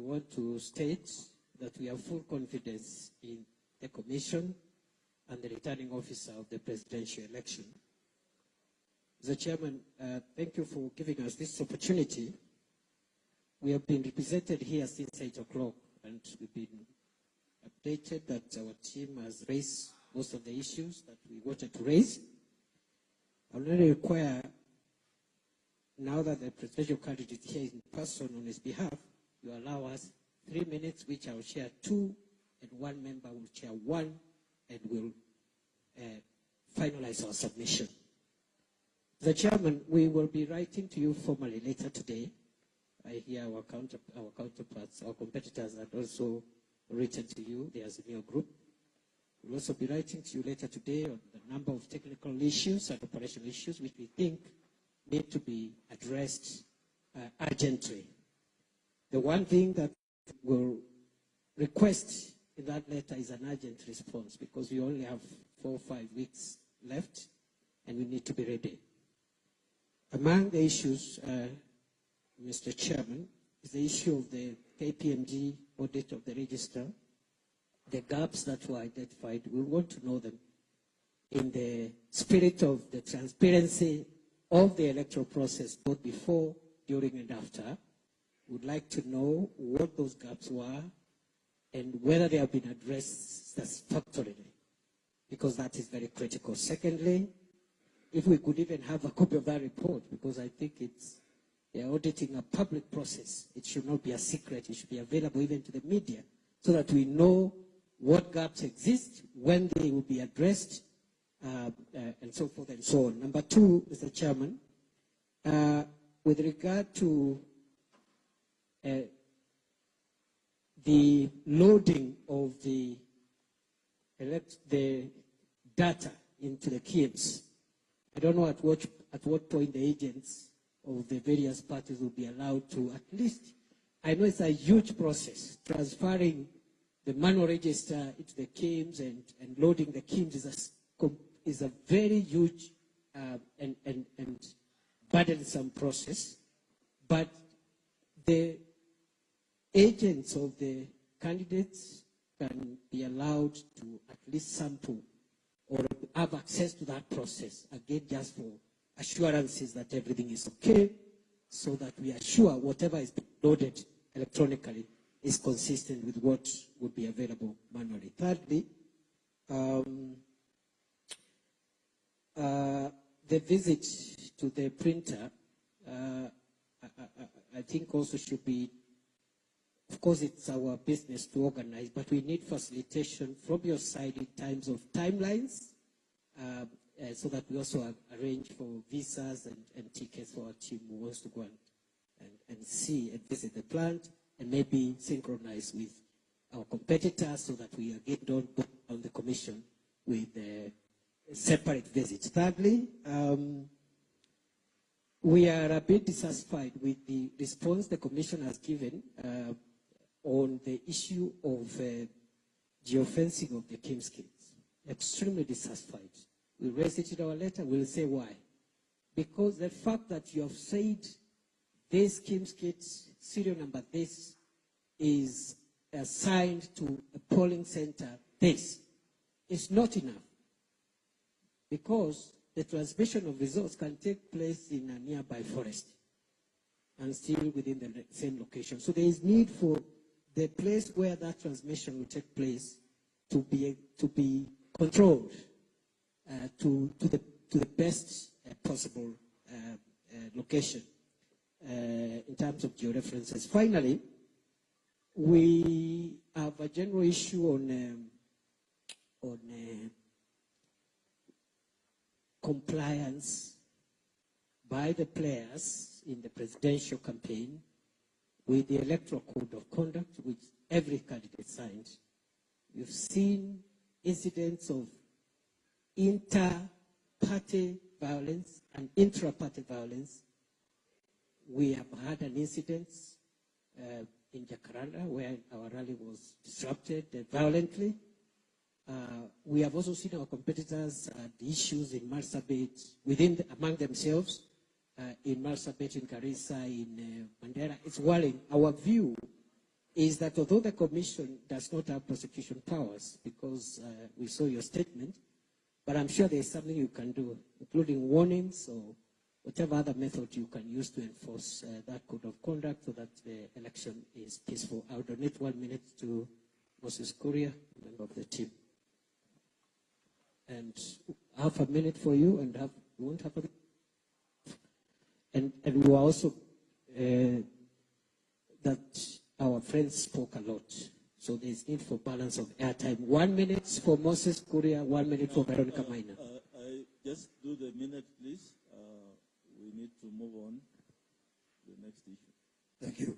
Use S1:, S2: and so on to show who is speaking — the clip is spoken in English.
S1: want to state that we have full confidence in the Commission and the returning officer of the presidential election. Mr. Chairman, thank you for giving us this opportunity. We have been represented here since 8 o'clock, and we've been updated that our team has raised most of the issues that we wanted to raise. I will only require, now that the presidential candidate is here in person on his behalf, you allow us 3 minutes, which I will share 2, and 1 member will share 1, and we'll finalize our submission. The Chairman, we will be writing to you formally later today. I hear our counterparts, our competitors had also written to you, the Azimio group. We'll also be writing to you later today on the number of technical issues and operational issues which we think need to be addressed urgently. The one thing that we'll request in that letter is an urgent response, because we only have 4 or 5 weeks left and we need to be ready. Among the issues, Mr. Chairman, is the issue of the KPMG audit of the register. The gaps that were identified, we want to know them in the spirit of the transparency of the electoral process, both before, during, and after. We would like to know what those gaps were and whether they have been addressed satisfactorily, because that is very critical. Secondly, if we could even have a copy of that report, because I think they're auditing a public process. It should not be a secret. It should be available even to the media, so that we know what gaps exist, when they will be addressed, and so forth and so on. Number 2, Mr. Chairman, with regard to the loading of the data into the KIMS, I don't know at what point the agents of the various parties will be allowed to, at least, I know it's a huge process, transferring the manual register into the KIMS and loading the KIMS is a very huge and burdensome process. But the agents of the candidates can be allowed to at least sample or have access to that process, again, just for assurances that everything is okay, so that we are sure whatever is loaded electronically is consistent with what would be available manually. Thirdly, the visit to the printer, I think also should be, of course it's our business to organize, but we need facilitation from your side in terms of timelines, so that we also arrange for visas and tickets for our team who wants to go and see and visit the plant, and maybe synchronize with our competitors, so that we again don't go on the commission with separate visits. Thirdly, we are a bit dissatisfied with the response the commission has given on the issue of geofencing of the KIMS kits. Extremely dissatisfied. We raised it in our letter. We'll say why. Because the fact that you have said this KIMS kit, serial number this, is assigned to a polling center this, is not enough. Because the transmission of results can take place in a nearby forest and still within the same location. So there is need for the place where that transmission will take place to be controlled to the best possible location in terms of georeferences. Finally, we have a general issue on compliance by the players in the presidential campaign with the electoral code of conduct, which every candidate signed. We've seen incidents of inter-party violence and intra-party violence. We have had an incident in Jacaranda where our rally was disrupted violently. We have also seen our competitors the issues in Marsabit among themselves, in Marsabit, in Garissa, in Mandera. It's worrying. Our view is that although the commission does not have prosecution powers, because we saw your statement, but I'm sure there's something you can do, including warnings or whatever other method you can use to enforce that code of conduct so that the election is peaceful. I will donate 1 minute to Moses Kuria, member of the team. And half a minute for you, and you won't have a minute. And we were also, that our friends spoke a lot. So there's need for balance of airtime. 1 minute for Moses Kuria, 1 minute for Veronica Maina.
S2: I just do the minute, please. We need to move on to the next issue.
S3: Thank you.